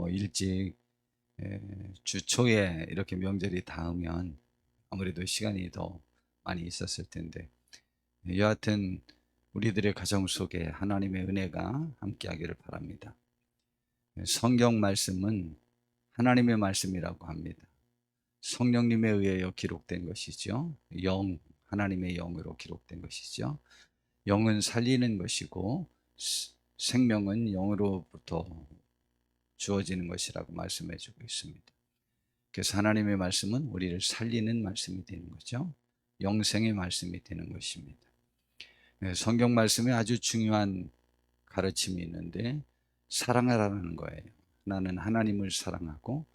일찍 주 초에 이렇게 명절이 닿으면 아무래도 시간이 더 많이 있었을 텐데, 여하튼 우리들의 가정 속에 하나님의 은혜가 함께하기를 바랍니다. 성경 말씀은 하나님의 말씀이라고 합니다. 성령님에 의하여 기록된 것이죠. 하나님의 영으로 기록된 것이죠. 영은 살리는 것이고 생명은 영으로부터 주어지는 것이라고 말씀해 주고 있습니다. 그래서 하나님의 말씀은 우리를 살리는 말씀이 되는 거죠. 영생의 말씀이 되는 것입니다. 성경 말씀에 아주 중요한 가르침이 있는데, 사랑하라는 거예요. 하나는 하나님을 사랑하고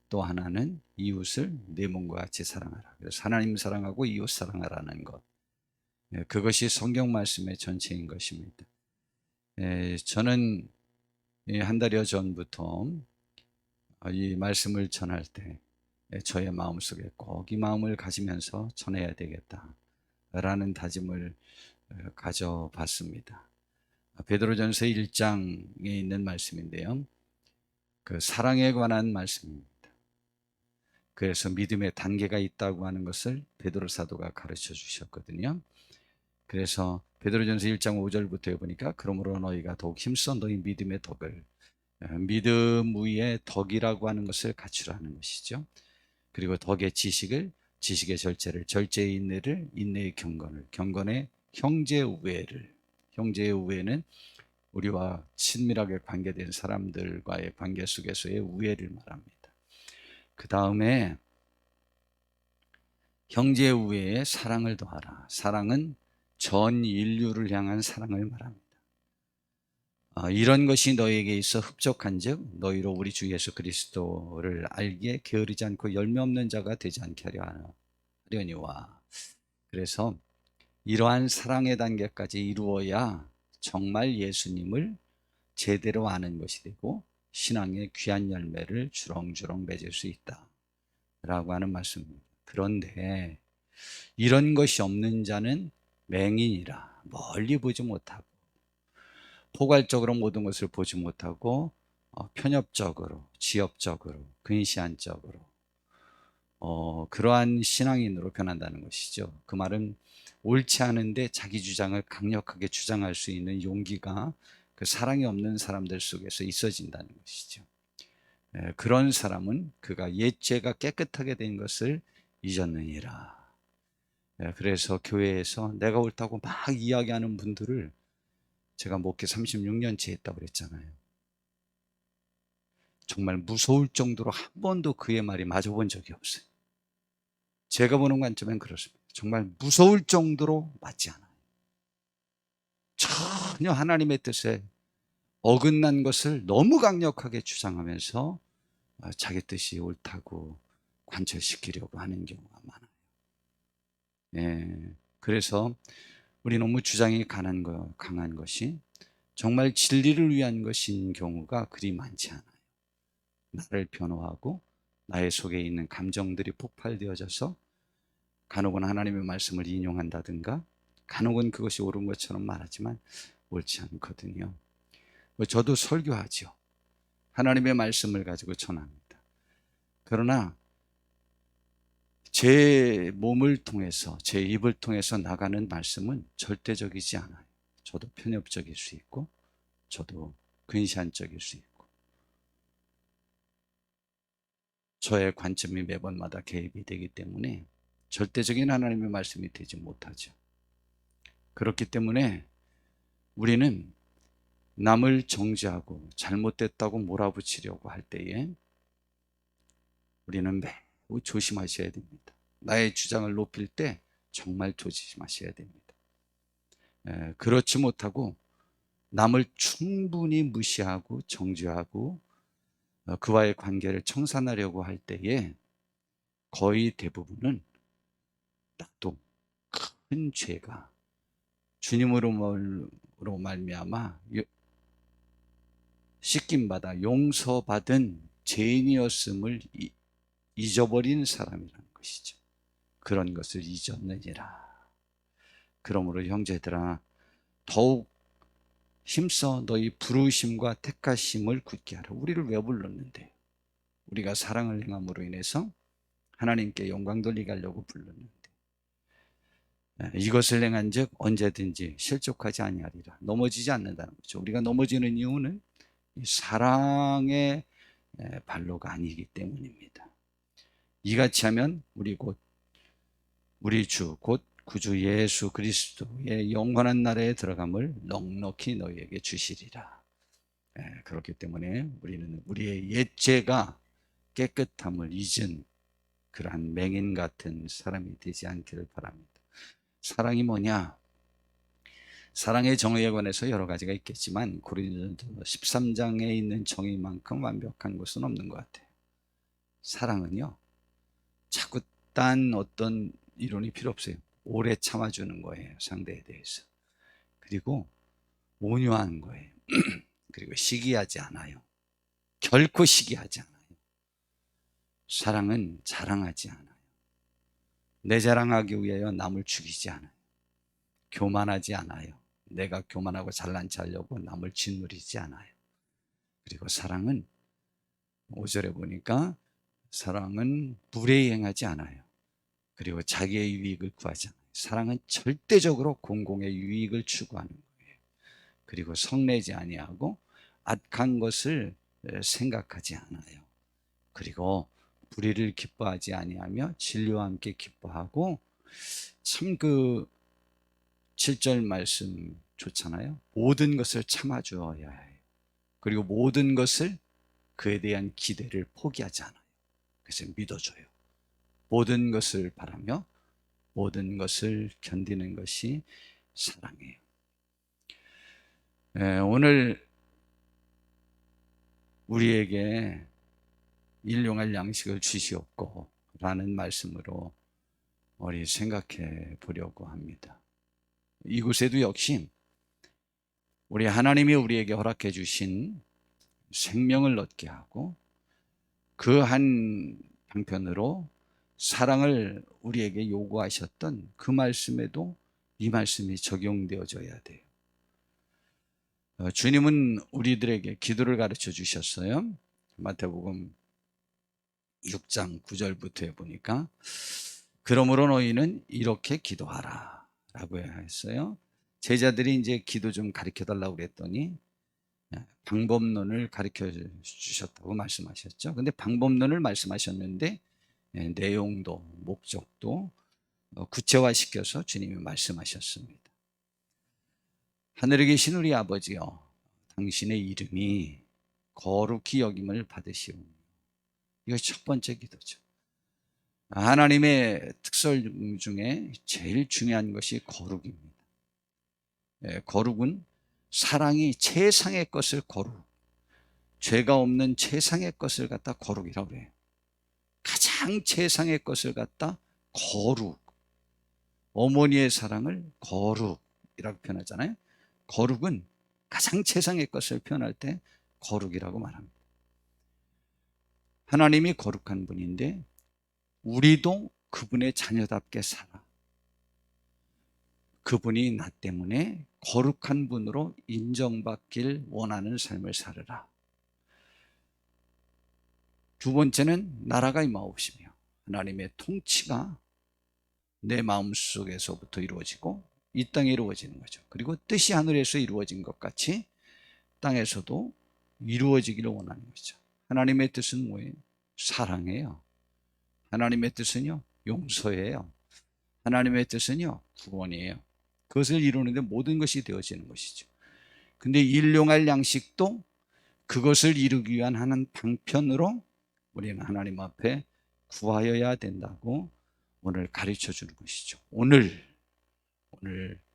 또 하나는 이웃을 내 몸과 같이 사랑하라. 그래서 하나님 사랑하고 이웃 사랑하라는 것, 그것이 성경 말씀의 전체인 것입니다. 저는 한 달여 전부터 이 말씀을 전할 때 저의 마음속에 꼭 이 마음을 가지면서 전해야 되겠다라는 다짐을 가져봤습니다. 베드로전서 1장에 있는 말씀인데요, 그 사랑에 관한 말씀입니다. 그래서 믿음의 단계가 있다고 하는 것을 베드로 사도가 가르쳐 주셨거든요. 그래서 베드로전서 1장 5절부터 보니까, 그러므로 너희가 더욱 힘써 너희 믿음의 덕을, 믿음 위에 덕이라고 하는 것을 갖추라는 것이죠. 그리고 덕의 지식을, 지식의 절제를, 절제의 인내를, 인내의 경건을, 경건의 형제 우애를, 형제의 우애는 우리와 친밀하게 관계된 사람들과의 관계 속에서의 우애를 말합니다. 그 다음에 형제 우애에 사랑을 더하라. 사랑은 전 인류를 향한 사랑을 말합니다. 이런 것이 너에게 있어 흡족한즉 너희로 우리 주 예수 그리스도를 알기에 게으르지 않고 열매 없는 자가 되지 않게 하려니와. 그래서 이러한 사랑의 단계까지 이루어야 정말 예수님을 제대로 아는 것이 되고 신앙의 귀한 열매를 주렁주렁 맺을 수 있다 라고 하는 말씀입니다. 그런데 이런 것이 없는 자는 맹인이라, 멀리 보지 못하고 포괄적으로 모든 것을 보지 못하고 편협적으로, 지엽적으로, 근시안적으로 그러한 신앙인으로 변한다는 것이죠. 그 말은 옳지 않은데 자기 주장을 강력하게 주장할 수 있는 용기가 그 사랑이 없는 사람들 속에서 있어진다는 것이죠. 그런 사람은 그가 옛 죄가 깨끗하게 된 것을 잊었느니라. 그래서 교회에서 내가 옳다고 막 이야기하는 분들을, 제가 목회 36년째 했다고 그랬잖아요. 정말 무서울 정도로 한 번도 그의 말이 맞아본 적이 없어요. 제가 보는 관점엔 그렇습니다. 정말 무서울 정도로 맞지 않아요. 전혀 하나님의 뜻에 어긋난 것을 너무 강력하게 주장하면서 자기 뜻이 옳다고 관철시키려고 하는 경우가 많아요. 그래서 우리 너무 주장이 강한 것이 정말 진리를 위한 것인 경우가 그리 많지 않아요. 나를 변호하고 나의 속에 있는 감정들이 폭발되어져서 간혹은 하나님의 말씀을 인용한다든가, 간혹은 그것이 옳은 것처럼 말하지만 옳지 않거든요. 저도 설교하죠. 하나님의 말씀을 가지고 전합니다. 그러나 제 몸을 통해서, 제 입을 통해서 나가는 말씀은 절대적이지 않아요. 저도 편협적일 수 있고, 저도 근시안적일 수 있고, 저의 관점이 매번마다 개입이 되기 때문에 절대적인 하나님의 말씀이 되지 못하죠. 그렇기 때문에 우리는 남을 정죄하고 잘못됐다고 몰아붙이려고 할 때에 우리는 매우 조심하셔야 됩니다. 나의 주장을 높일 때 정말 조심하셔야 됩니다. 그렇지 못하고 남을 충분히 무시하고 정죄하고 그와의 관계를 청산하려고 할 때에 거의 대부분은 나도 큰 죄가 주님으로 말미암아 씻김받아 용서받은 죄인이었음을 잊어버린 사람이라는 것이죠. 그런 것을 잊었느니라. 그러므로 형제들아, 더욱 힘써 너희 부르심과 택하심을 굳게 하라. 우리를 왜 불렀는데? 우리가 사랑을 행함으로 인해서 하나님께 영광 돌리게 하려고 불렀는데, 이것을 행한 즉 언제든지 실족하지 아니하리라. 넘어지지 않는다는 거죠. 우리가 넘어지는 이유는 이 사랑의 발로가 아니기 때문입니다. 이같이 하면 우리 주 곧 구주 예수 그리스도의 영원한 나라에 들어감을 넉넉히 너희에게 주시리라. 그렇기 때문에 우리는 우리의 옛 죄가 깨끗함을 잊은 그러한 맹인 같은 사람이 되지 않기를 바랍니다. 사랑이 뭐냐? 사랑의 정의에 관해서 여러 가지가 있겠지만 고린도서 13장에 있는 정의만큼 완벽한 것은 없는 것 같아요. 사랑은요, 자꾸 딴 어떤 이론이 필요 없어요. 오래 참아주는 거예요, 상대에 대해서. 그리고 온유한 거예요. 그리고 시기하지 않아요. 결코 시기하지 않아요. 사랑은 자랑하지 않아요. 내 자랑하기 위하여 남을 죽이지 않아요. 교만하지 않아요. 내가 교만하고 잘난 체 하려고 남을 짓누리지 않아요. 그리고 사랑은 5절에 보니까 사랑은 불의행하지 않아요. 그리고 자기의 유익을 구하지 않아요. 사랑은 절대적으로 공공의 유익을 추구하는 거예요. 그리고 성내지 아니하고 악한 것을 생각하지 않아요. 그리고 불의를 기뻐하지 아니하며 진리와 함께 기뻐하고, 참 7절 말씀 좋잖아요. 모든 것을 참아주어야 해요. 그리고 모든 것을 그에 대한 기대를 포기하지 않아요. 그래서 믿어줘요. 모든 것을 바라며 모든 것을 견디는 것이 사랑이에요. 오늘 우리에게 일용할 양식을 주시옵고 라는 말씀으로 우리 생각해 보려고 합니다. 이곳에도 역시 우리 하나님이 우리에게 허락해 주신 생명을 얻게 하고 그 한 방편으로 사랑을 우리에게 요구하셨던 그 말씀에도 이 말씀이 적용되어져야 돼요. 주님은 우리들에게 기도를 가르쳐 주셨어요. 마태복음 6장 9절부터 보니까 그러므로 너희는 이렇게 기도하라 라고 했어요. 제자들이 이제 기도 좀 가르쳐 달라고 그랬더니 방법론을 가르쳐 주셨다고 말씀하셨죠. 근데 방법론을 말씀하셨는데 내용도 목적도 구체화시켜서 주님이 말씀하셨습니다. 하늘에 계신 우리 아버지여, 당신의 이름이 거룩히 여김을 받으시오며. 이것이 첫 번째 기도죠. 하나님의 특설 중에 제일 중요한 것이 거룩입니다. 거룩은 사랑이 최상의 것을 거룩, 죄가 없는 최상의 것을 갖다 거룩이라고 그래요. 가장 최상의 것을 갖다 거룩, 어머니의 사랑을 거룩이라고 표현하잖아요. 거룩은 가장 최상의 것을 표현할 때 거룩이라고 말합니다. 하나님이 거룩한 분인데 우리도 그분의 자녀답게 살아. 그분이 나 때문에 거룩한 분으로 인정받길 원하는 삶을 살으라. 두 번째는 나라가 임하옵시며, 하나님의 통치가 내 마음속에서부터 이루어지고 이 땅에 이루어지는 거죠. 그리고 뜻이 하늘에서 이루어진 것 같이 땅에서도 이루어지기를 원하는 거죠. 하나님의 뜻은 뭐예요? 사랑이에요. 하나님의 뜻은요, 용서예요. 하나님의 뜻은요, 구원이에요. 그것을 이루는데 모든 것이 되어지는 것이죠. 근데 일용할 양식도 그것을 이루기 위한 하는 방편으로 우리는 하나님 앞에 구하여야 된다고 오늘 가르쳐 주는 것이죠. 오늘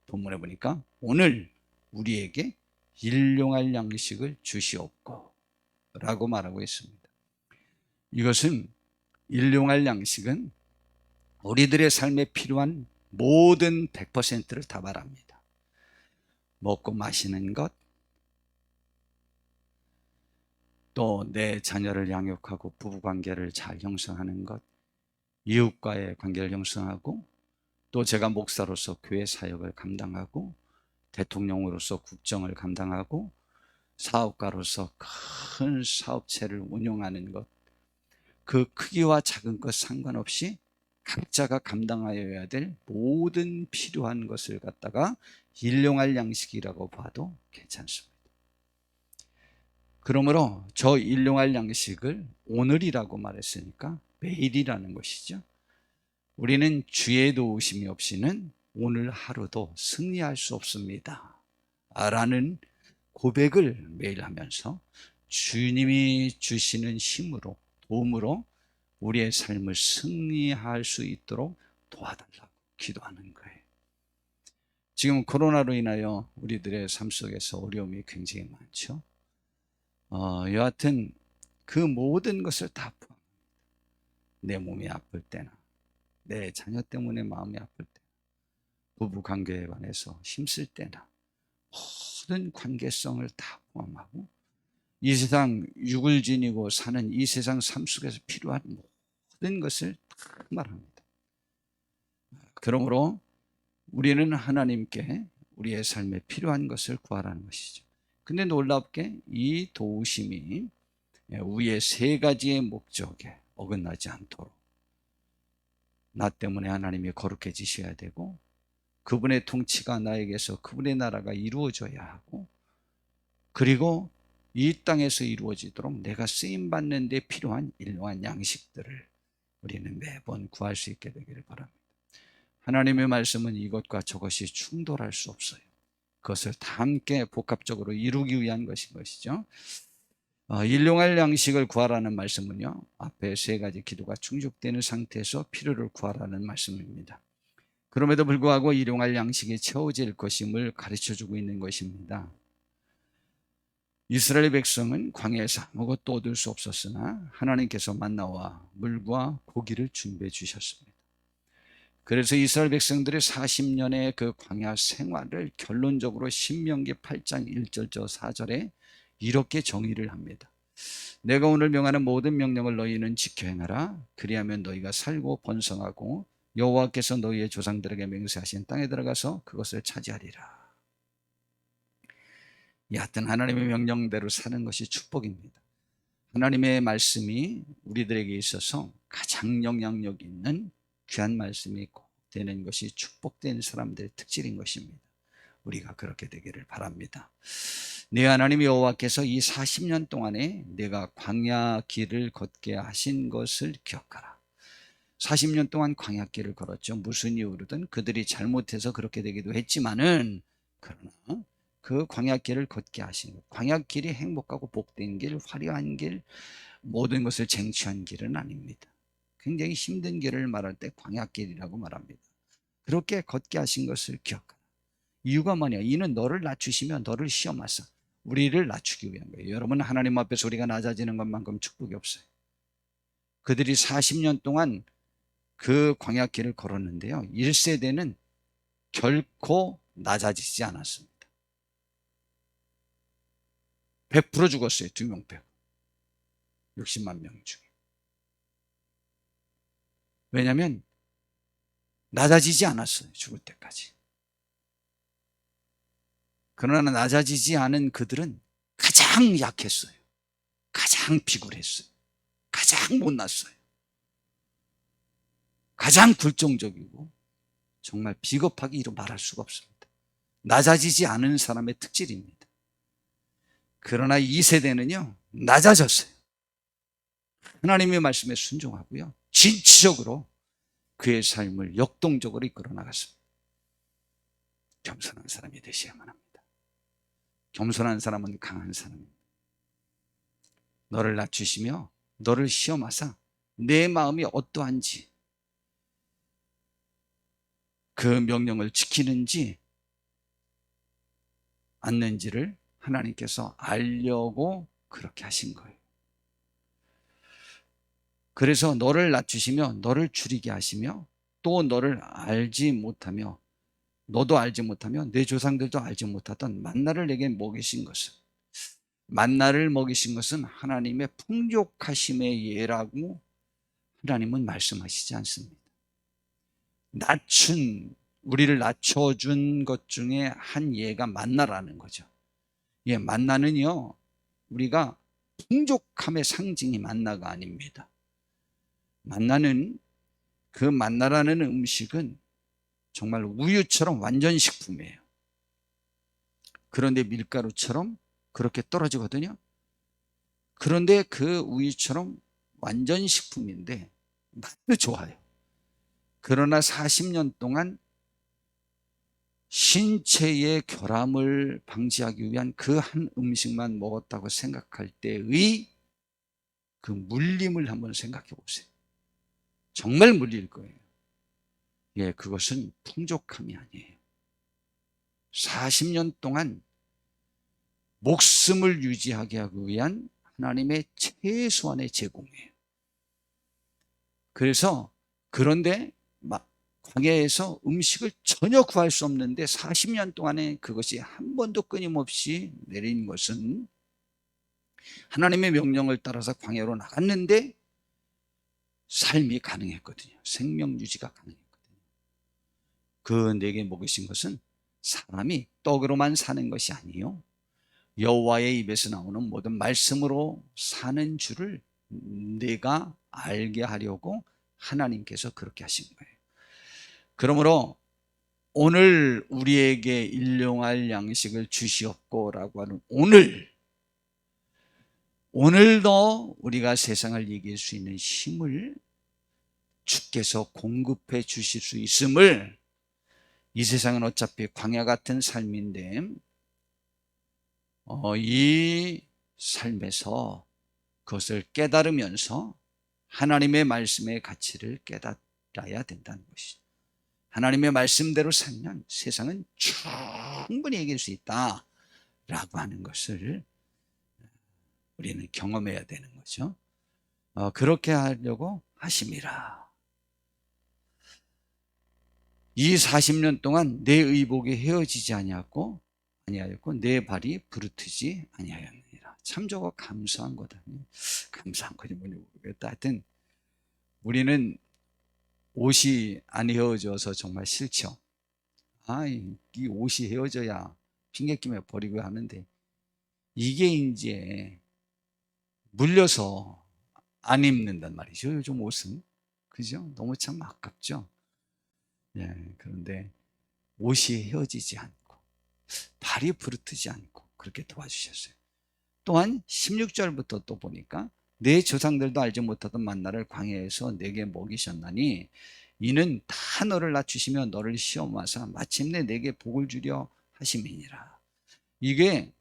본문에 보니까 오늘 우리에게 일용할 양식을 주시옵고 라고 말하고 있습니다. 이것은 일용할 양식은 우리들의 삶에 필요한 모든 100%를 다 말합니다. 먹고 마시는 것, 또 내 자녀를 양육하고 부부관계를 잘 형성하는 것, 이웃과의 관계를 형성하고, 또 제가 목사로서 교회 사역을 감당하고 대통령으로서 국정을 감당하고 사업가로서 큰 사업체를 운영하는 것, 그 크기와 작은 것 상관없이 각자가 감당하여야 될 모든 필요한 것을 갖다가 일용할 양식이라고 봐도 괜찮습니다. 그러므로 저 일용할 양식을 오늘이라고 말했으니까 매일이라는 것이죠. 우리는 주의 도우심이 없이는 오늘 하루도 승리할 수 없습니다 라는 고백을 매일 하면서 주님이 주시는 힘으로, 도움으로 우리의 삶을 승리할 수 있도록 도와달라고 기도하는 거예요. 지금 코로나로 인하여 우리들의 삶 속에서 어려움이 굉장히 많죠. 여하튼 그 모든 것을 다 포함합니다. 내 몸이 아플 때나, 내 자녀 때문에 마음이 아플 때, 부부 관계에 관해서 힘쓸 때나, 모든 관계성을 다 포함하고 이 세상 육을 지니고 사는 이 세상 삶 속에서 필요한 모든 것을 다 말합니다. 그러므로 우리는 하나님께 우리의 삶에 필요한 것을 구하라는 것이죠. 근데 놀랍게 이 도우심이 위의 세 가지의 목적에 어긋나지 않도록 나 때문에 하나님이 거룩해지셔야 되고, 그분의 통치가 나에게서 그분의 나라가 이루어져야 하고, 그리고 이 땅에서 이루어지도록 내가 쓰임받는 데 필요한 일용한 양식들을 우리는 매번 구할 수 있게 되기를 바랍니다. 하나님의 말씀은 이것과 저것이 충돌할 수 없어요. 그것을 다 함께 복합적으로 이루기 위한 것인 것이죠. 일용할 양식을 구하라는 말씀은요, 앞에 세 가지 기도가 충족되는 상태에서 필요를 구하라는 말씀입니다. 그럼에도 불구하고 일용할 양식이 채워질 것임을 가르쳐주고 있는 것입니다. 이스라엘 백성은 광야에서 아무것도 얻을 수 없었으나 하나님께서 만나와 물과 고기를 준비해 주셨습니다. 그래서 이스라엘 백성들의 40년의 그 광야 생활을 결론적으로 신명기 8장 1절저 4절에 이렇게 정의를 합니다. 내가 오늘 명하는 모든 명령을 너희는 지켜 행하라. 그리하면 너희가 살고 번성하고 여호와께서 너희의 조상들에게 맹세하신 땅에 들어가서 그것을 차지하리라. 여하튼 하나님의 명령대로 사는 것이 축복입니다. 하나님의 말씀이 우리들에게 있어서 가장 영향력 있는 귀한 말씀이 꼭 되는 것이 축복된 사람들의 특질인 것입니다. 우리가 그렇게 되기를 바랍니다. 네 하나님 여호와께서 이 40년 동안에 내가 광야 길을 걷게 하신 것을 기억하라. 40년 동안 광야 길을 걸었죠. 무슨 이유로든 그들이 잘못해서 그렇게 되기도 했지만은, 그러나 그 광야길을 걷게 하신 것, 광야길이 행복하고 복된 길, 화려한 길, 모든 것을 쟁취한 길은 아닙니다. 굉장히 힘든 길을 말할 때 광야길이라고 말합니다. 그렇게 걷게 하신 것을 기억하라. 이유가 뭐냐? 이는 너를 낮추시며 너를 시험하사 우리를 낮추기 위한 거예요. 여러분, 하나님 앞에서 우리가 낮아지는 것만큼 축복이 없어요. 그들이 40년 동안 그 광야길을 걸었는데요, 1세대는 결코 낮아지지 않았습니다. 100% 죽었어요. 2명 빼고 60만 명 중에. 왜냐하면 낮아지지 않았어요. 죽을 때까지. 그러나 낮아지지 않은 그들은 가장 약했어요. 가장 비굴했어요. 가장 못났어요. 가장 굴종적이고 정말 비겁하게 이루 말할 수가 없습니다. 낮아지지 않은 사람의 특질입니다. 그러나 이 세대는요, 낮아졌어요. 하나님의 말씀에 순종하고요, 진취적으로 그의 삶을 역동적으로 이끌어 나갔습니다. 겸손한 사람이 되셔야만 합니다. 겸손한 사람은 강한 사람입니다. 너를 낮추시며 너를 시험하사 내 마음이 어떠한지, 그 명령을 지키는지 않는지를 하나님께서 알려고 그렇게 하신 거예요. 그래서 너를 낮추시며 너를 줄이게 하시며, 또 너를 알지 못하며, 너도 알지 못하며 내 조상들도 알지 못하던 만나를 내게 먹이신 것은, 만나를 먹이신 것은 하나님의 풍족하심의 예라고 하나님은 말씀하시지 않습니다. 낮춘 우리를 낮춰준 것 중에 한 예가 만나라는 거죠. 예, 만나는요, 우리가 풍족함의 상징이 만나가 아닙니다. 만나는, 그 만나라는 음식은 정말 우유처럼 완전 식품이에요. 그런데 밀가루처럼 그렇게 떨어지거든요. 그런데 그 우유처럼 완전 식품인데 맛도 좋아요. 그러나 40년 동안 신체의 결함을 방지하기 위한 그 한 음식만 먹었다고 생각할 때의 그 물림을 한번 생각해 보세요. 정말 물릴 거예요. 예, 그것은 풍족함이 아니에요. 40년 동안 목숨을 유지하게 하기 위한 하나님의 최소한의 제공이에요. 그래서 그런데 광야에서 음식을 전혀 구할 수 없는데 40년 동안에 그것이 한 번도 끊임없이 내린 것은 하나님의 명령을 따라서 광야로 나갔는데 삶이 가능했거든요. 생명 유지가 가능했거든요. 그 내게 먹이신 것은 사람이 떡으로만 사는 것이 아니요, 여호와의 입에서 나오는 모든 말씀으로 사는 줄을 내가 알게 하려고 하나님께서 그렇게 하신 거예요. 그러므로 오늘 우리에게 일용할 양식을 주시옵고라고 하는 오늘도 우리가 세상을 이길 수 있는 힘을 주께서 공급해 주실 수 있음을, 이 세상은 어차피 광야 같은 삶인데 이 삶에서 그것을 깨달으면서 하나님의 말씀의 가치를 깨달아야 된다는 것이죠. 하나님의 말씀대로 살면 세상은 충분히 이길 수 있다라고 하는 것을 우리는 경험해야 되는 거죠. 그렇게 하려고 하심이라. 이 40년 동안 내 의복이 헤어지지 아니하였고 내 발이 부르트지 아니하였느니라. 참 저거 감사한 거다. 감사한 거지 뭔지 모르겠다. 하여튼 우리는 옷이 안 헤어져서 정말 싫죠. 이 옷이 헤어져야 핑계끼며 버리고 하는데, 이게 이제 물려서 안 입는단 말이죠. 요즘 옷은. 그죠? 너무 참 아깝죠. 예, 그런데 옷이 헤어지지 않고 발이 부르트지 않고 그렇게 도와주셨어요. 또한 16절부터 또 보니까 내 조상들도 알지 못하던 만나를 광야에서 내게 먹이셨나니 이는 다 너를 낮추시며 너를 시험하사 마침내 내게 복을 주려 하심이니라. 이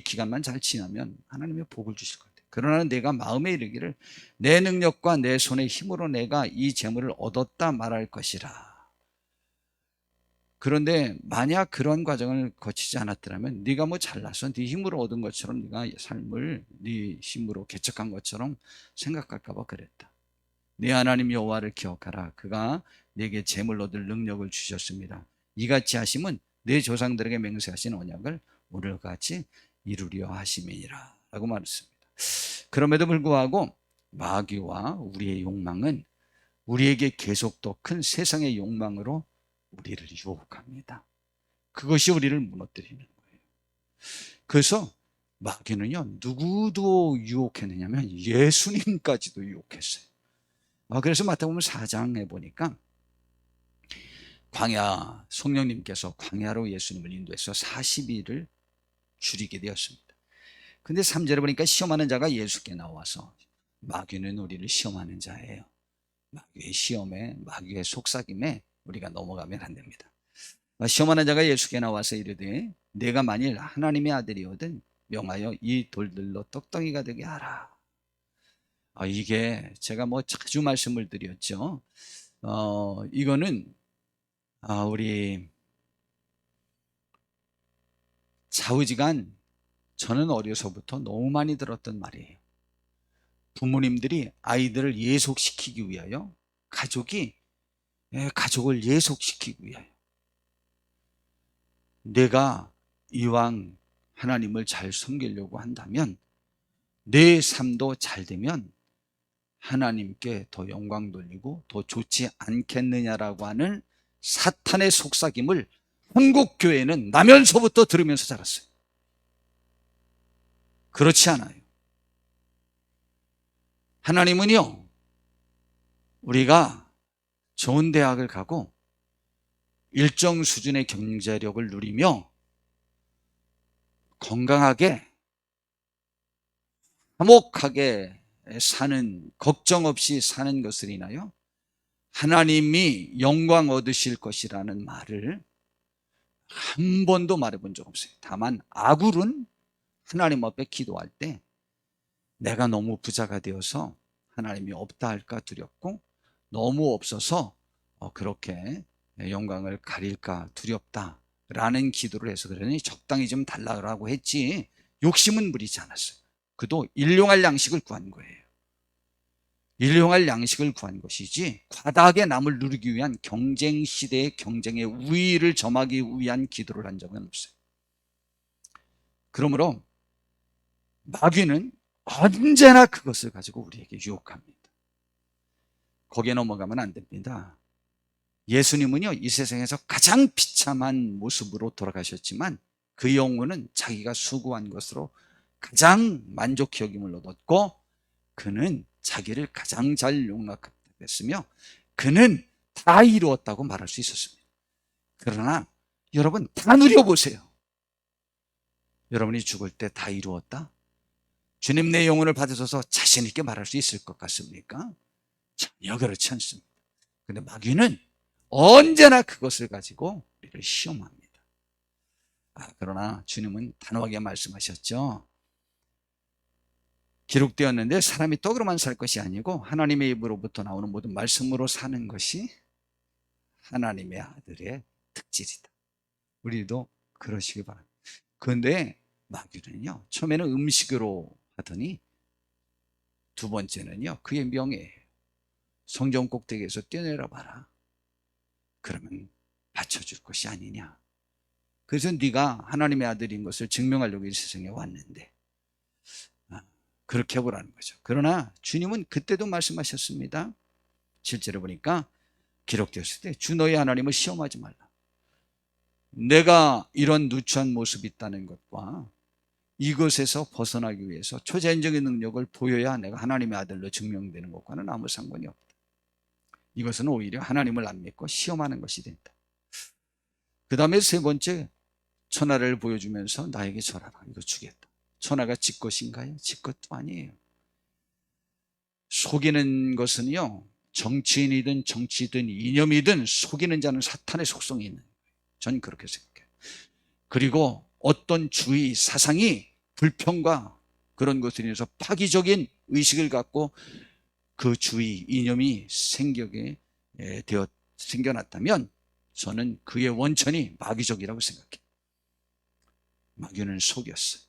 기간만 잘 지나면 하나님의 복을 주실 것 같아요. 그러나 내가 마음에 이르기를 내 능력과 내 손의 힘으로 내가 이 재물을 얻었다 말할 것이라. 그런데 만약 그런 과정을 거치지 않았더라면 네가 뭐 잘나서 네 힘으로 얻은 것처럼 네가 삶을 네 힘으로 개척한 것처럼 생각할까 봐 그랬다. 네 하나님 여호와를 기억하라. 그가 네게 재물 얻을 능력을 주셨습니다. 이같이 하심은 내 조상들에게 맹세하신 언약을 오늘같이 이루려 하심이니라 라고 말했습니다. 그럼에도 불구하고 마귀와 우리의 욕망은 우리에게 계속 더 큰 세상의 욕망으로 우리를 유혹합니다. 그것이 우리를 무너뜨리는 거예요. 그래서 마귀는요, 누구도 유혹했느냐면 예수님까지도 유혹했어요. 그래서 마태복음 4장에 보니까 성령님께서 광야로 예수님을 인도해서 40일을 줄이게 되었습니다. 근데 3절에 보니까 시험하는 자가 예수께 나와서, 마귀는 우리를 시험하는 자예요. 마귀의 시험에, 마귀의 속삭임에 우리가 넘어가면 안 됩니다. 시험하는 자가 예수께 나와서 이르되 내가 만일 하나님의 아들이거든 명하여 이 돌들로 떡덩이가 되게 하라. 이게 제가 뭐 자주 말씀을 드렸죠. 이거는 우리 좌우지간 저는 어려서부터 너무 많이 들었던 말이에요. 부모님들이 아이들을 예속시키기 위하여, 가족을 예속시키기 위하여, 내가 이왕 하나님을 잘 섬기려고 한다면 내 삶도 잘 되면 하나님께 더 영광 돌리고 더 좋지 않겠느냐라고 하는 사탄의 속삭임을 한국 교회는 나면서부터 들으면서 자랐어요. 그렇지 않아요. 하나님은요, 우리가 좋은 대학을 가고 일정 수준의 경제력을 누리며 건강하게 화목하게 사는, 걱정 없이 사는 것을 인하여 하나님이 영광 얻으실 것이라는 말을 한 번도 말해본 적 없어요. 다만 아굴은 하나님 앞에 기도할 때 내가 너무 부자가 되어서 하나님이 없다 할까 두렵고, 너무 없어서 그렇게 영광을 가릴까 두렵다라는 기도를 해서 그러니 적당히 좀 달라고 했지 욕심은 부리지 않았어요. 그도 일용할 양식을 구한 거예요. 일용할 양식을 구한 것이지 과다하게 남을 누리기 위한 경쟁 시대의 경쟁의 우위를 점하기 위한 기도를 한 적은 없어요. 그러므로 마귀는 언제나 그것을 가지고 우리에게 유혹합니다. 거기에 넘어가면 안 됩니다. 예수님은요, 이 세상에서 가장 비참한 모습으로 돌아가셨지만 그 영혼은 자기가 수고한 것으로 가장 만족 여김을 얻었고, 그는 자기를 가장 잘 용납했으며 그는 다 이루었다고 말할 수 있었습니다. 그러나 여러분, 다 누려보세요. 여러분이 죽을 때 다 이루었다? 주님 내 영혼을 받으셔서 자신 있게 말할 수 있을 것 같습니까? 전혀 그렇지 않습니다. 그런데 마귀는 언제나 그것을 가지고 우리를 시험합니다. 그러나 주님은 단호하게 말씀하셨죠. 기록되었는데 사람이 떡으로만 살 것이 아니고 하나님의 입으로부터 나오는 모든 말씀으로 사는 것이 하나님의 아들의 특질이다. 우리도 그러시기 바랍니다. 그런데 마귀는요, 처음에는 음식으로 하더니 두 번째는요, 그의 명예예요. 성전 꼭대기에서 뛰어내려 봐라. 그러면 받쳐줄 것이 아니냐. 그래서 네가 하나님의 아들인 것을 증명하려고 이 세상에 왔는데 그렇게 해보라는 거죠. 그러나 주님은 그때도 말씀하셨습니다. 실제로 보니까 기록되었을 때 주 너희 하나님을 시험하지 말라. 내가 이런 누추한 모습이 있다는 것과 이것에서 벗어나기 위해서 초자연적인 능력을 보여야 내가 하나님의 아들로 증명되는 것과는 아무 상관이 없다. 이것은 오히려 하나님을 안 믿고 시험하는 것이 된다. 그 다음에 세 번째, 천하를 보여주면서 나에게 절하라. 이거 주겠다. 천하가 지 것인가요? 지 것도 아니에요. 속이는 것은요, 정치인이든 정치든 이념이든 속이는 자는 사탄의 속성이 있는 거예요. 저는 그렇게 생각해요. 그리고 어떤 주의 사상이 불평과 그런 것들에 대해서 파기적인 의식을 갖고 그 주의 이념이 생겨났다면 저는 그의 원천이 마귀적이라고 생각해요. 마귀는 속였어요.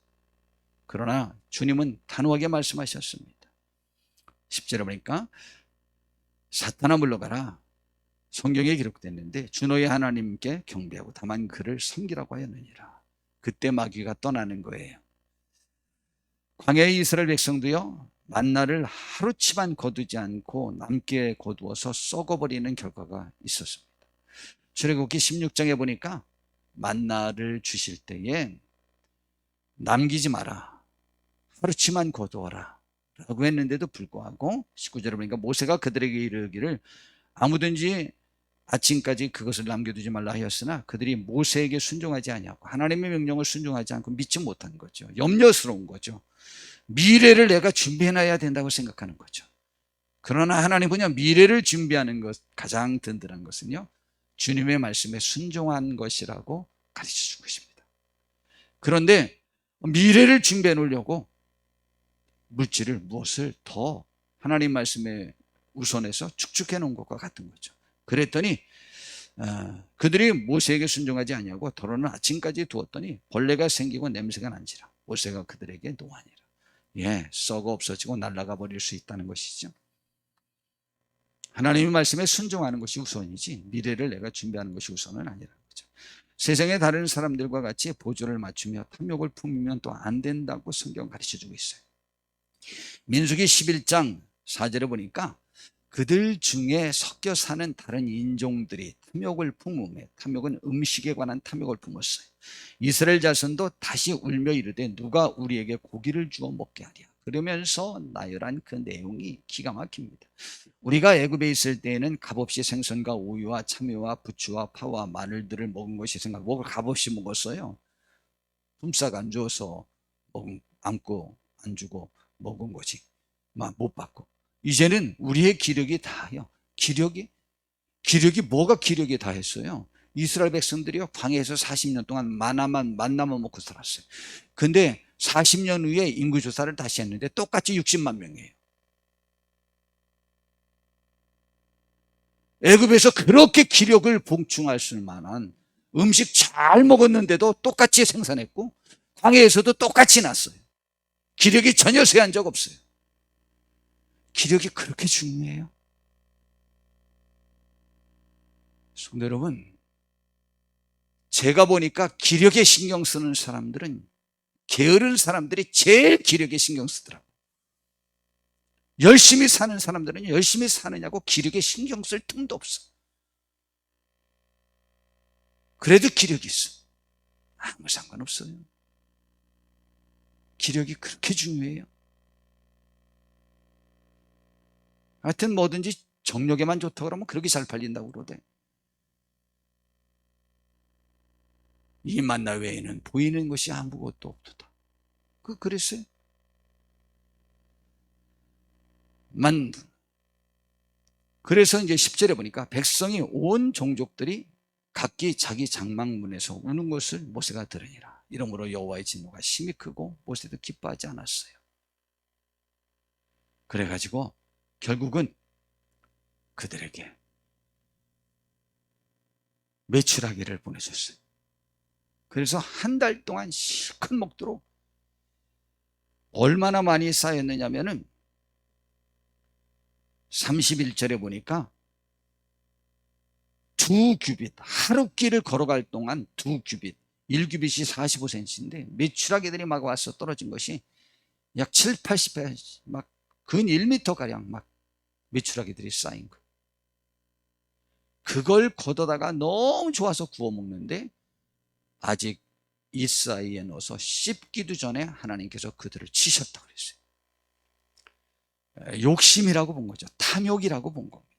그러나 주님은 단호하게 말씀하셨습니다. 10절에 보니까 사탄아 물러가라. 성경에 기록됐는데 주 너의 하나님께 경배하고 다만 그를 섬기라고 하였느니라. 그때 마귀가 떠나는 거예요. 광야의 이스라엘 백성도요, 만나를 하루치만 거두지 않고 남게 거두어서 썩어버리는 결과가 있었습니다. 출애굽기 16장에 보니까 만나를 주실 때에 남기지 마라, 하루치만 거두어라 라고 했는데도 불구하고 19절에 보니까 모세가 그들에게 이르기를 아무든지 아침까지 그것을 남겨두지 말라 하였으나 그들이 모세에게 순종하지 아니하고 하나님의 명령을 순종하지 않고 믿지 못한 거죠. 염려스러운 거죠. 미래를 내가 준비해놔야 된다고 생각하는 거죠. 그러나 하나님은요, 미래를 준비하는 것, 가장 든든한 것은요, 주님의 말씀에 순종한 것이라고 가르쳐주고 있습니다. 그런데 미래를 준비해 놓으려고 물질을, 무엇을 더 하나님 말씀에 우선해서 축축해 놓은 것과 같은 거죠. 그랬더니 그들이 모세에게 순종하지 아니하고 더러는 아침까지 두었더니 벌레가 생기고 냄새가 난지라 모세가 그들에게 노하니라. 썩어 없어지고 날아가 버릴 수 있다는 것이죠. 하나님의 말씀에 순종하는 것이 우선이지 미래를 내가 준비하는 것이 우선은 아니라는 거죠. 세상의 다른 사람들과 같이 보조를 맞추며 탐욕을 품으면 또 안 된다고 성경 가르쳐주고 있어요. 민수기 11장 4절에 보니까 그들 중에 섞여 사는 다른 인종들이 탐욕을 품음에, 탐욕은 음식에 관한 탐욕을 품었어요. 이스라엘 자손도 다시 울며 이르되 누가 우리에게 고기를 주어 먹게 하랴. 그러면서 나열한 그 내용이 기가 막힙니다. 우리가 애굽에 있을 때에는 값없이 생선과 우유와 참외와 부추와 파와 마늘들을 먹은 것이 생각. 먹을 값없이 먹었어요. 품삯 안 줘서 안고 안 주고 먹은 거지. 막 못 받고. 이제는 우리의 기력이 다요. 기력이 뭐가 기력이 다했어요? 이스라엘 백성들이요 광야에서 40년 동안 만나만 먹고 살았어요. 근데 40년 후에 인구 조사를 다시 했는데 똑같이 60만 명이에요. 애굽에서 그렇게 기력을 봉충할 수 만한 음식 잘 먹었는데도 똑같이 생산했고 광야에서도 똑같이 났어요. 기력이 전혀 쇠한 적 없어요. 기력이 그렇게 중요해요. 성도 여러분, 제가 보니까 기력에 신경 쓰는 사람들은 게으른 사람들이 제일 기력에 신경 쓰더라고요. 열심히 사는 사람들은 열심히 사느냐고 기력에 신경 쓸 틈도 없어. 그래도 기력이 있어. 아무 상관없어요. 기력이 그렇게 중요해요. 하여튼 뭐든지 정력에만 좋다고 그러면 그렇게 잘 팔린다고 그러대. 이 만나 외에는 보이는 것이 아무것도 없도다. 그랬어요. 그래서 이제 10절에 보니까 백성이 온 종족들이 각기 자기 장막문에서 우는 것을 모세가 들으니라. 이러므로 여호와의 진노가 심히 크고 모세도 기뻐하지 않았어요. 그래가지고 결국은 그들에게 메추라기를 보내줬어요. 그래서 한 달 동안 실컷 먹도록 얼마나 많이 쌓였느냐면은 31절에 보니까 2규빗, 하루길을 걸어갈 동안 2규빗, 1규빗이 45cm인데 메추라기들이 막 와서 떨어진 것이 약 7, 80배, 막 근 1m가량 막 메추라기들이 쌓인 거예요. 그걸 걷어다가 너무 좋아서 구워 먹는데 아직 이 사이에 넣어서 씹기도 전에 하나님께서 그들을 치셨다고 그랬어요. 욕심이라고 본 거죠. 탐욕이라고 본 겁니다.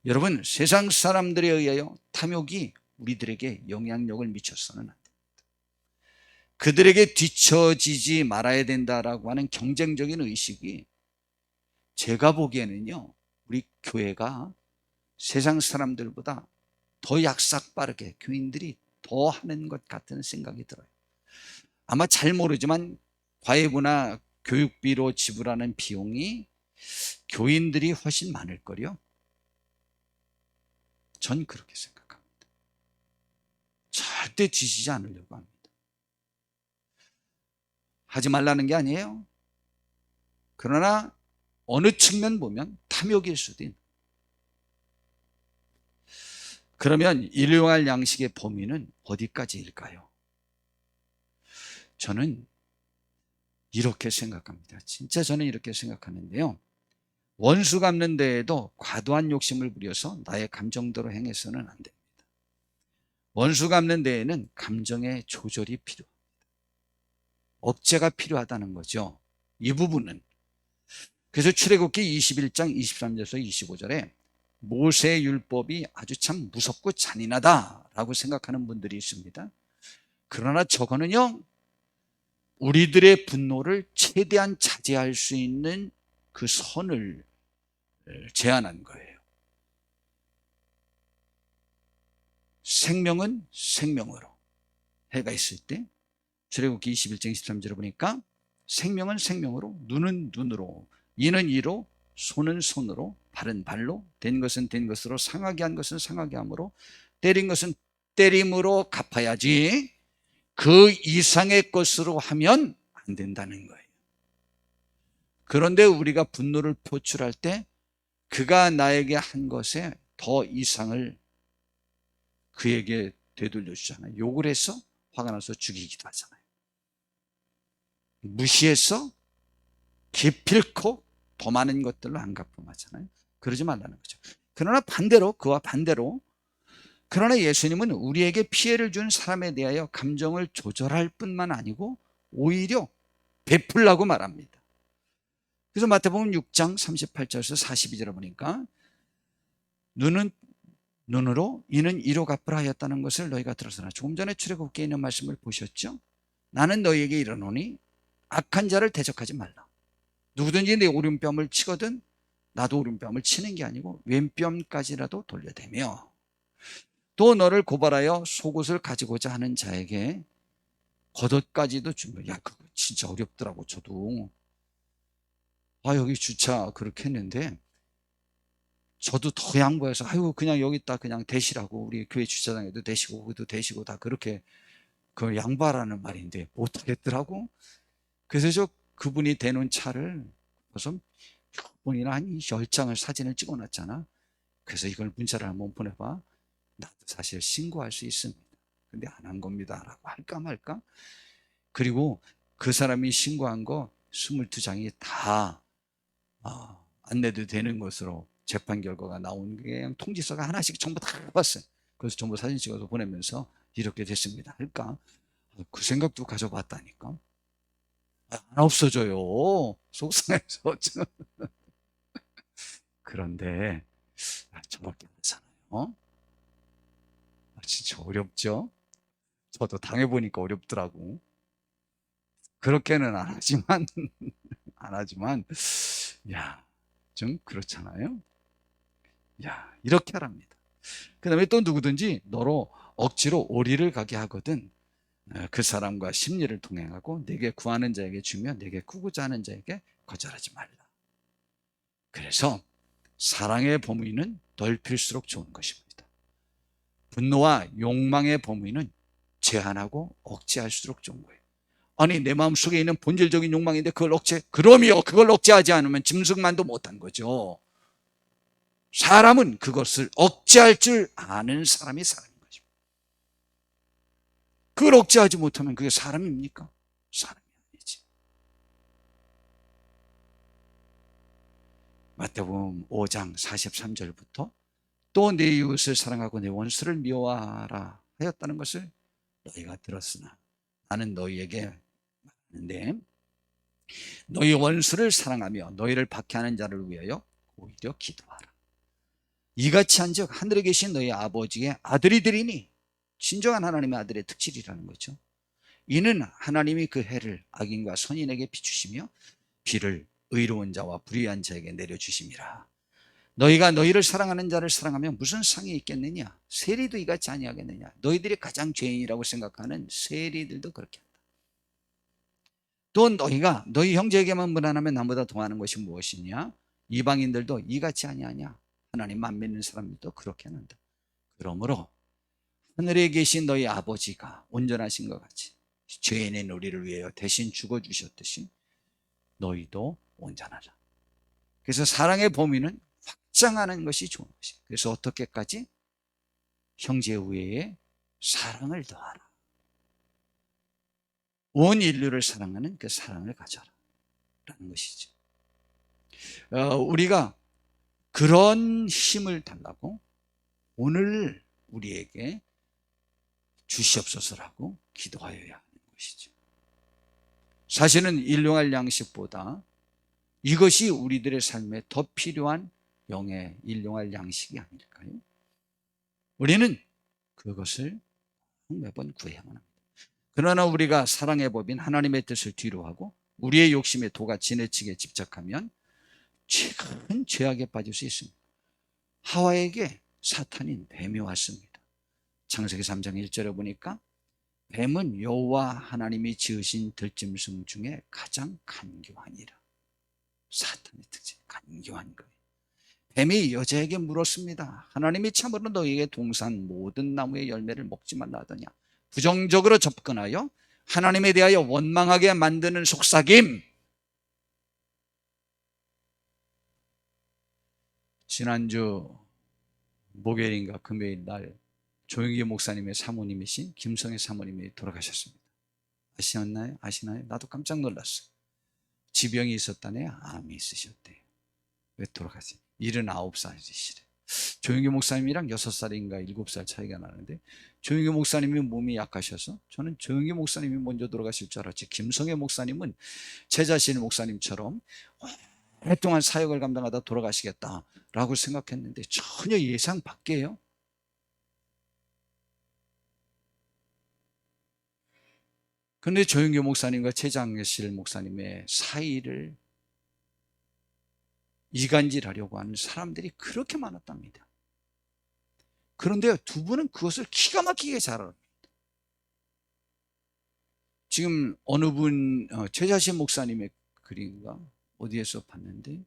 여러분, 세상 사람들에 의하여 탐욕이 우리들에게 영향력을 미쳐서는 안 됩니다. 그들에게 뒤처지지 말아야 된다라고 하는 경쟁적인 의식이 제가 보기에는요, 우리 교회가 세상 사람들보다 더 약삭빠르게 교인들이 더 하는 것 같은 생각이 들어요. 아마 잘 모르지만 과외부나 교육비로 지불하는 비용이 교인들이 훨씬 많을 거요. 전 그렇게 생각합니다. 절대 뒤지지 않으려고 합니다. 하지 말라는 게 아니에요. 그러나 어느 측면 보면 탐욕일 수도 있는. 그러면 일용할 양식의 범위는 어디까지일까요? 저는 이렇게 생각합니다. 진짜 저는 이렇게 생각하는데요. 원수 갚는 데에도 과도한 욕심을 부려서 나의 감정대로 행해서는 안 됩니다. 원수 갚는 데에는 감정의 조절이 필요합니다. 억제가 필요하다는 거죠. 이 부분은. 그래서 출애굽기 21장 23절에서 25절에 모세의 율법이 아주 참 무섭고 잔인하다라고 생각하는 분들이 있습니다. 그러나 저거는요, 우리들의 분노를 최대한 자제할 수 있는 그 선을 제안한 거예요. 생명은 생명으로, 해가 있을 때 출애굽기 21장 23절에 보니까 생명은 생명으로, 눈은 눈으로, 이는 이로, 손은 손으로, 발은 발로, 된 것은 된 것으로, 상하게 한 것은 상하게 함으로, 때린 것은 때림으로 갚아야지 그 이상의 것으로 하면 안 된다는 거예요. 그런데 우리가 분노를 표출할 때 그가 나에게 한 것에 더 이상을 그에게 되돌려 주잖아요. 욕을 해서 화가 나서 죽이기도 하잖아요. 무시해서 기필코 더 많은 것들로 안 갚음하잖아요. 그러지 말라는 거죠. 그러나 반대로, 그와 반대로, 그러나 예수님은 우리에게 피해를 준 사람에 대하여 감정을 조절할 뿐만 아니고 오히려 베풀라고 말합니다. 그래서 마태복음 6장 38절에서 42절에 보니까 눈은 눈으로 이는 이로 갚으라 하였다는 것을 너희가 들었으나, 조금 전에 출애굽기에 있는 말씀을 보셨죠? 나는 너희에게 이르노니 악한 자를 대적하지 말라. 누구든지 내 오른뺨을 치거든 나도 오른뺨을 치는 게 아니고 왼뺨까지라도 돌려대며, 또 너를 고발하여 속옷을 가지고자 하는 자에게 겉옷까지도 주며. 야, 그거 진짜 어렵더라고. 저도 여기 주차 그렇게 했는데 저도 더 양보해서 아유 그냥 여기다 그냥 대시라고, 우리 교회 주차장에도 대시고 거기도 대시고 다 그렇게 그 양보하라는 말인데 못하겠더라고. 그래서 저 그분이 대는 차를 무슨 6번이나 한 10장을 사진을 찍어놨잖아. 그래서 이걸 문자를 한번 보내봐. 나도 사실 신고할 수 있습니다. 근데 안 한 겁니다 라고 할까 말까. 그리고 그 사람이 신고한 거 22장이 다 안내도 되는 것으로 재판 결과가 나온 게 그냥 통지서가 하나씩 전부 다 봤어요. 그래서 전부 사진 찍어서 보내면서 이렇게 됐습니다 할까. 그 생각도 가져봤다니까. 안 없어져요, 속상해서. 그런데 저밖에 안 하잖아요. 진짜 어렵죠. 저도 당해보니까 어렵더라고. 그렇게는 안 하지만 안 하지만 좀 그렇잖아요. 이렇게 하랍니다. 그 다음에 또 누구든지 너로 억지로 오리를 가게 하거든 그 사람과 심리를 동행하고 내게 구하는 자에게 주며 내게 구고자 하는 자에게 거절하지 말라. 그래서 사랑의 범위는 넓힐수록 좋은 것입니다. 분노와 욕망의 범위는 제한하고 억제할수록 좋은 거예요. 아니 내 마음속에 있는 본질적인 욕망인데 그걸 그럼요, 그걸 억제하지 않으면 짐승만도 못한 거죠. 사람은 그것을 억제할 줄 아는 사람이 사람인 것입니다. 그걸 억제하지 못하면 그게 사람입니까? 사람이 아니지. 마태복음 5장 43절부터 또 내 이웃을 사랑하고 내 원수를 미워하라 하였다는 것을 너희가 들었으나 나는 너희에게 말하는데 너희 원수를 사랑하며 너희를 박해하는 자를 위하여 오히려 기도하라. 이같이 한즉 하늘에 계신 너희 아버지의 아들이 되리니. 진정한 하나님의 아들의 특질이라는 거죠. 이는 하나님이 그 해를 악인과 선인에게 비추시며 비를 의로운 자와 불의한 자에게 내려주심이라. 너희가 너희를 사랑하는 자를 사랑하면 무슨 상이 있겠느냐? 세리도 이같이 아니하겠느냐? 너희들이 가장 죄인이라고 생각하는 세리들도 그렇게 한다. 또 너희가 너희 형제에게만 무난하면 나보다 더하는 것이 무엇이냐? 이방인들도 이같이 아니하냐? 하나님만 믿는 사람들도 그렇게 한다. 그러므로 하늘에 계신 너희 아버지가 온전하신 것 같이 죄인인 우리를 위하여 대신 죽어주셨듯이 너희도 온전하라. 그래서 사랑의 범위는 확장하는 것이 좋은 것이에요. 그래서 어떻게까지? 형제 우애에 사랑을 더하라. 온 인류를 사랑하는 그 사랑을 가져라 라는 것이죠. 우리가 그런 힘을 달라고 오늘 우리에게 주시옵소서라고 기도하여야 하는 것이죠. 사실은 일용할 양식보다 이것이 우리들의 삶에 더 필요한 영의 일용할 양식이 아닐까요? 우리는 그것을 매번 구해야만 합니다. 그러나 우리가 사랑의 법인 하나님의 뜻을 뒤로하고 우리의 욕심에 도가 지나치게 집착하면 큰 죄악에 빠질 수 있습니다. 하와에게 사탄인 뱀이 왔습니다. 창세기 3장 1절에 보니까 뱀은 여호와 하나님이 지으신 들짐승 중에 가장 간교하니라. 사탄의 특징, 간교한 거예요. 뱀이 여자에게 물었습니다. 하나님이 참으로 너희에게 동산 모든 나무의 열매를 먹지 말라 하더냐. 부정적으로 접근하여 하나님에 대하여 원망하게 만드는 속삭임. 지난주 목요일인가 금요일 날 조영기 목사님의 사모님이신 김성애 사모님이 돌아가셨습니다. 아시나요? 나도 깜짝 놀랐어요. 지병이 있었다네요. 암이 있으셨대요. 왜 돌아가시? 79살이시래. 조용기 목사님이랑 6살인가 7살 차이가 나는데, 조용기 목사님이 몸이 약하셔서 저는 조용기 목사님이 먼저 돌아가실 줄 알았지, 김성애 목사님은 제자신 목사님처럼 오랫동안 사역을 감당하다 돌아가시겠다라고 생각했는데 전혀 예상 밖이에요. 그런데 조용기 목사님과 최장실 목사님의 사이를 이간질하려고 하는 사람들이 그렇게 많았답니다. 그런데 두 분은 그것을 기가 막히게 잘 알아요. 지금 어느 분 최자신 목사님의 글인가 어디에서 봤는데,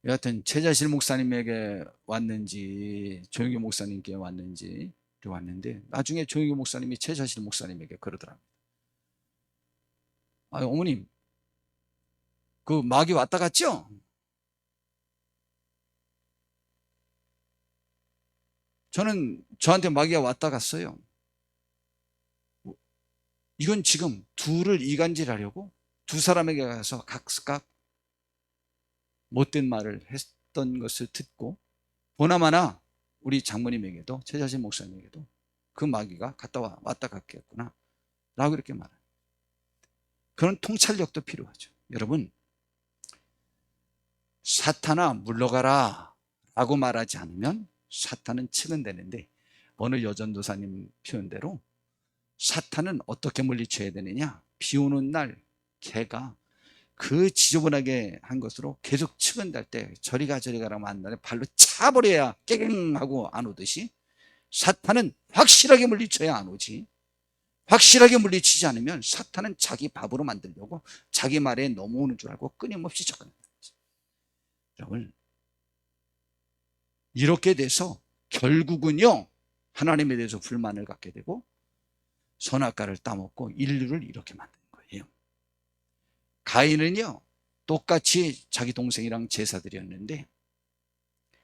여하튼 최자실 목사님에게 왔는지 조용기 목사님께 왔는지 왔는데, 나중에 조용기 목사님이 최자실 목사님에게 그러더라고요. 아, 어머님, 그 마귀 왔다 갔죠? 저한테 마귀가 왔다 갔어요. 이건 지금 둘을 이간질하려고 두 사람에게 가서 각각 못된 말을 했던 것을 듣고, 보나마나 우리 장모님에게도 최자신 목사님에게도 그 마귀가 왔다 갔겠구나 라고 이렇게 말해요. 그런 통찰력도 필요하죠. 여러분, 사탄아 물러가라 라고 말하지 않으면 사탄은 측은되는데, 어느 여전도사님 표현대로 사탄은 어떻게 물리쳐야 되느냐, 비 오는 날 개가 그 지저분하게 한 것으로 계속 측은될 때 저리 가라고 한다면 발로 차버려야 깨갱하고 안 오듯이, 사탄은 확실하게 물리쳐야 안 오지. 확실하게 물리치지 않으면 사탄은 자기 밥으로 만들려고 자기 말에 넘어오는 줄 알고 끊임없이 접근합니다. 여러분, 이렇게 돼서 결국은요, 하나님에 대해서 불만을 갖게 되고 선악과를 따먹고 인류를 이렇게 만드는 거예요. 가인은요, 똑같이 자기 동생이랑 제사 드렸는데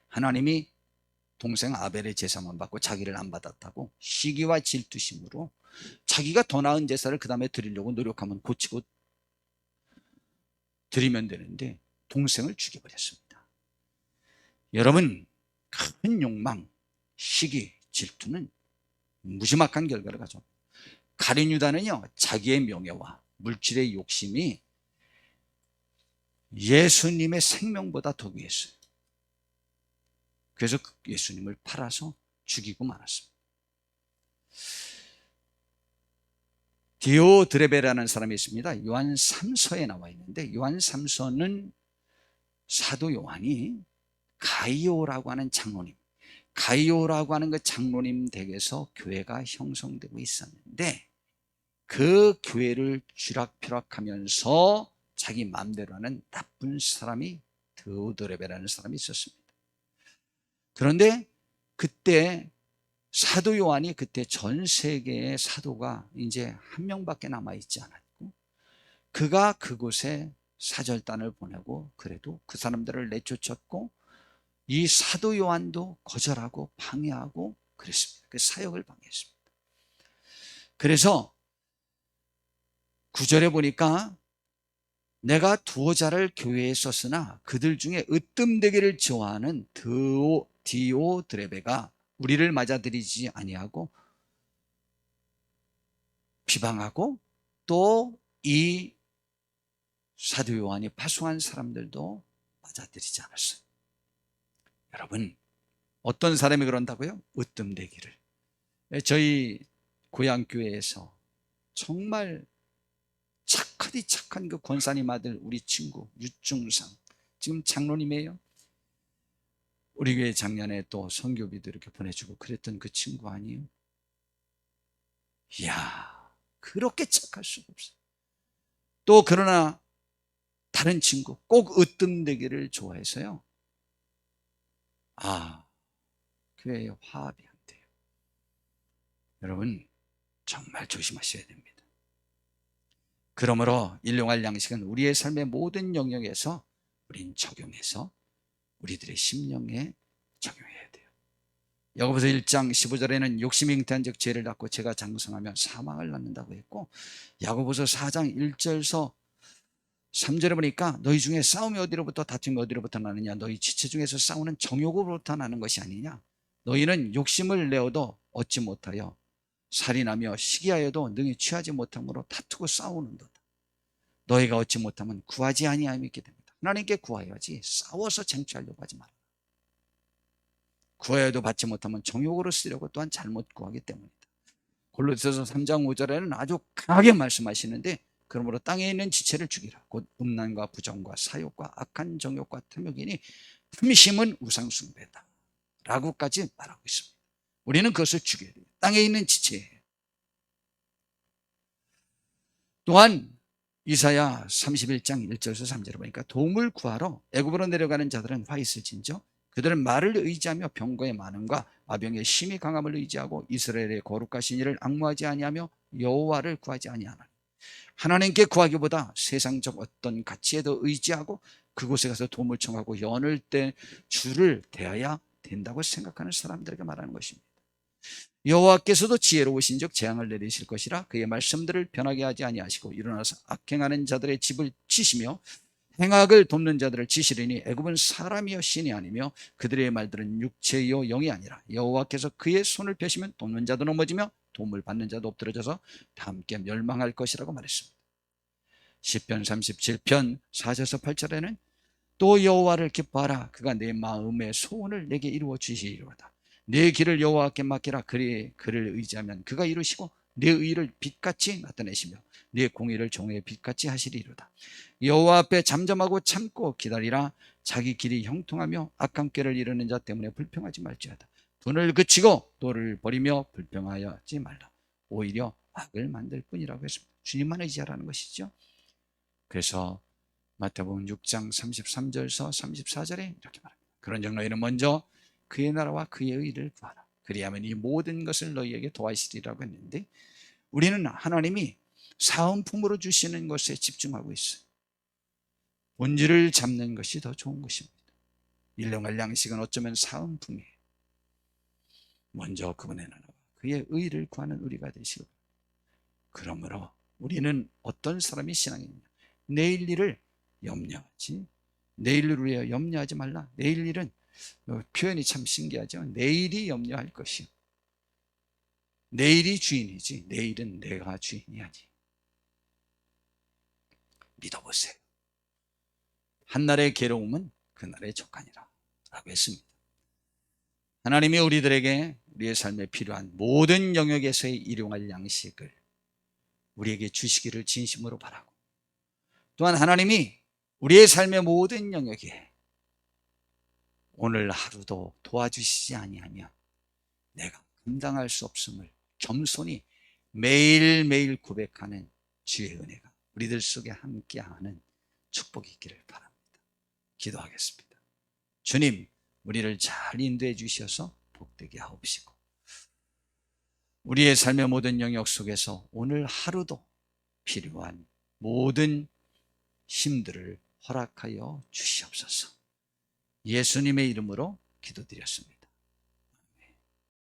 하나님이 동생 아벨의 제사만 받고 자기를 안 받았다고 시기와 질투심으로 자기가 더 나은 제사를 그 다음에 드리려고 노력하면 고치고 드리면 되는데 동생을 죽여버렸습니다. 여러분, 큰 욕망, 시기, 질투는 무지막한 결과를 가져옵니다. 가룟 유다는요, 자기의 명예와 물질의 욕심이 예수님의 생명보다 더 귀했어요. 그래서 예수님을 팔아서 죽이고 말았습니다. 디오드레베라는 사람이 있습니다. 요한 3서에 나와 있는데, 요한 3서는 사도 요한이 가이오라고 하는 장로님, 가이오라고 하는 그 장로님 댁에서 교회가 형성되고 있었는데, 그 교회를 쥐락펴락하면서 자기 마음대로 하는 나쁜 사람이 디오드레베라는 사람이 있었습니다. 그런데 그때 사도 요한이, 그때 전 세계의 사도가 이제 한 명밖에 남아있지 않았고, 그가 그곳에 사절단을 보내고 그래도 그 사람들을 내쫓았고, 이 사도 요한도 거절하고 방해하고 그랬습니다. 그 사역을 방해했습니다. 그래서 9절에 보니까 내가 두어 자를 교회에 썼으나 그들 중에 으뜸되기를 좋아하는 디오드레베가 우리를 맞아들이지 아니하고 비방하고, 또 이 사도 요한이 파송한 사람들도 맞아들이지 않았어요. 여러분, 어떤 사람이 그런다고요? 으뜸되기를. 저희 고향교회에서 정말 착하디 착한 그 권사님 아들, 우리 친구 유중상, 지금 장로님이에요. 우리 교회 작년에 또 선교비도 이렇게 보내주고 그랬던 그 친구 아니에요? 이야, 그렇게 착할 수가 없어요. 또 그러나 다른 친구 꼭 으뜸되기를 좋아해서요, 교회에 화합이 안 돼요. 여러분, 정말 조심하셔야 됩니다. 그러므로 일용할 양식은 우리의 삶의 모든 영역에서 우린 적용해서 우리들의 심령에 적용해야 돼요. 야고보서 1장 15절에는 욕심이 잉태한즉 죄를 낳고 죄가 장성하며 사망을 낳는다고 했고, 야고보서 4장 1절서 3절에 보니까 너희 중에 싸움이 어디로부터 다툼이 어디로부터 나느냐, 너희 지체 중에서 싸우는 정욕으로부터 나는 것이 아니냐. 너희는 욕심을 내어도 얻지 못하여 살인하며 시기하여도 능히 취하지 못함으로 다투고 싸우는도다. 너희가 얻지 못하면 구하지 아니함이 있게 됩니다. 하나님께 구하여야지 싸워서 쟁취하려고 하지 마라. 구하여도 받지 못하면 정욕으로 쓰려고 또한 잘못 구하기 때문이다. 골로새서 3장 5절에는 아주 강하게 말씀하시는데, 그러므로 땅에 있는 지체를 죽이라. 곧 음란과 부정과 사욕과 악한 정욕과 탐욕이니 탐심은 우상숭배다 라고까지 말하고 있습니다. 우리는 그것을 죽여야 돼요. 땅에 있는 지체예요. 또한 이사야 31장 1절에서 3절에 보니까 도움을 구하러 애굽으로 내려가는 자들은 화 있을진저 그들은 말을 의지하며 병거의 많음과 마병의 심히 강함을 의지하고 이스라엘의 거룩하신 이를 앙무하지 아니하며 여호와를 구하지 아니하나니. 하나님께 구하기보다 세상적 어떤 가치에 더 의지하고 그곳에 가서 도움을 청하고 연을 때 주를 대해야 된다고 생각하는 사람들에게 말하는 것입니다. 여호와께서도 지혜로우신즉 재앙을 내리실 것이라 그의 말씀들을 변하게 하지 아니하시고 일어나서 악행하는 자들의 집을 치시며 행악을 돕는 자들을 치시리니 애굽은 사람이여 신이 아니며 그들의 말들은 육체이요 영이 아니라 여호와께서 그의 손을 펴시면 돕는 자도 넘어지며 도움을 받는 자도 엎드러져서 다 함께 멸망할 것이라고 말했습니다. 시편 37편 4절에서 8절에는 또 여호와를 기뻐하라. 그가 내 마음의 소원을 내게 이루어 주시리로다. 내 길을 여호와께 맡기라. 그를 의지하면 그가 이루시고 내 의를 빛같이 나타내시며 내 공의를 종의 빛같이 하시리로다. 여호와 앞에 잠잠하고 참고 기다리라. 자기 길이 형통하며 악한 꾀를 이루는 자 때문에 불평하지 말지어다. 분을 그치고 또를 버리며 불평하지 말라. 오히려 악을 만들 뿐이라고 했습니다. 주님만 의지하라는 것이죠. 그래서 마태복음 6장 33절에서 34절에 이렇게 말합니다. 그런즉 너희는 먼저 그의 나라와 그의 의를 구하라. 그리하면 이 모든 것을 너희에게 더하시리라고 했는데, 우리는 하나님이 사은품으로 주시는 것에 집중하고 있어요. 본질을 잡는 것이 더 좋은 것입니다. 일용할 양식은 어쩌면 사은품이에요. 먼저 그분의 나라와 그의 의를 구하는 우리가 되시고, 그러므로 우리는 어떤 사람이 신앙이냐, 내일 일을 염려하지, 내일 일을 위해 염려하지 말라. 내일 일은 표현이 참 신기하죠. 내일이 염려할 것이요, 내일이 주인이지 내일은 내가 주인이 아니. 믿어보세요. 한날의 괴로움은 그날의 족하니라 라고 했습니다. 하나님이 우리들에게 우리의 삶에 필요한 모든 영역에서의 일용할 양식을 우리에게 주시기를 진심으로 바라고, 또한 하나님이 우리의 삶의 모든 영역에 오늘 하루도 도와주시지 아니하면 내가 감당할 수 없음을 겸손히 매일매일 고백하는 주의 은혜가 우리들 속에 함께하는 축복이 있기를 바랍니다. 기도하겠습니다. 주님, 우리를 잘 인도해 주셔서 복되게 하옵시고, 우리의 삶의 모든 영역 속에서 오늘 하루도 필요한 모든 힘들을 허락하여 주시옵소서. 예수님의 이름으로 기도드렸습니다.